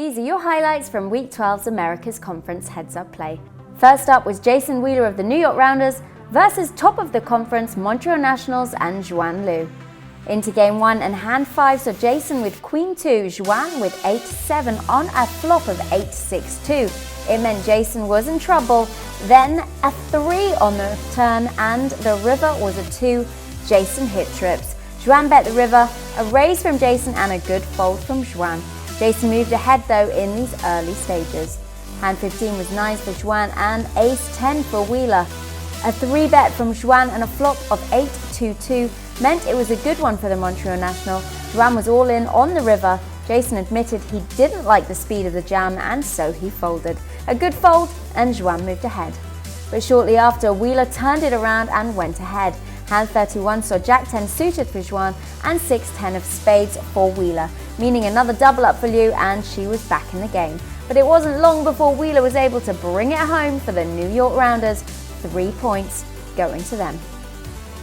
These are your highlights from Week 12's America's Conference heads-up play. First up was Jason Wheeler of the New York Rounders versus top of the conference Montreal Nationals and Xuan Liu. Into Game 1 and Hand 5 saw Jason with Queen 2, Xuan with 8-7 on a flop of 8-6-2. It meant Jason was in trouble, then a 3 on the turn and the river was a 2. Jason hit trips. Xuan bet the river, a raise from Jason and a good fold from Xuan. Jason moved ahead though in these early stages. Hand 15 was 9 for Xuan and Ace 10 for Wheeler. A 3 bet from Xuan and a flop of 8-2-2 meant it was a good one for the Montreal National. Xuan was all in on the river. Jason admitted he didn't like the speed of the jam and so he folded. A good fold and Xuan moved ahead. But shortly after, Wheeler turned it around and went ahead. Hand 31 saw Jack 10 suited for Xuan and 6-10 of spades for Wheeler, meaning another double up for Liu and she was back in the game. But it wasn't long before Wheeler was able to bring it home for the New York Rounders, 3 points going to them.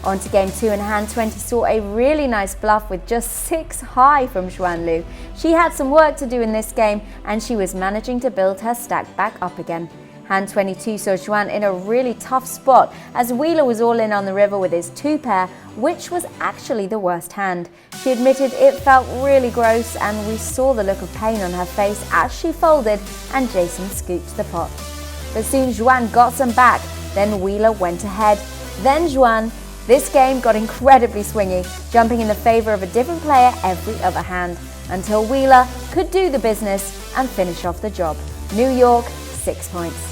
On to Game 2 and Hand 20 saw a really nice bluff with just 6 high from Xuan Liu. She had some work to do in this game and she was managing to build her stack back up again. Hand 22 saw Xuan in a really tough spot as Wheeler was all in on the river with his 2 pair, which was actually the worst hand. She admitted it felt really gross and we saw the look of pain on her face as she folded and Jason scooped the pot. But soon Xuan got some back, then Wheeler went ahead. Then Xuan. This game got incredibly swingy, jumping in the favour of a different player every other hand, until Wheeler could do the business and finish off the job. New York, 6 points.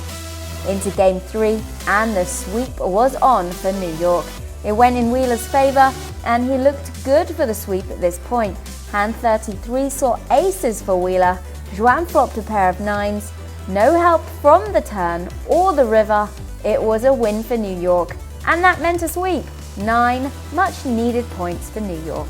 Into Game 3, and the sweep was on for New York. It went in Wheeler's favour, and he looked good for the sweep at this point. Hand 33 saw aces for Wheeler. Xuan flopped a pair of 9s. No help from the turn or the river. It was a win for New York, and that meant a sweep. 9 much needed points for New York.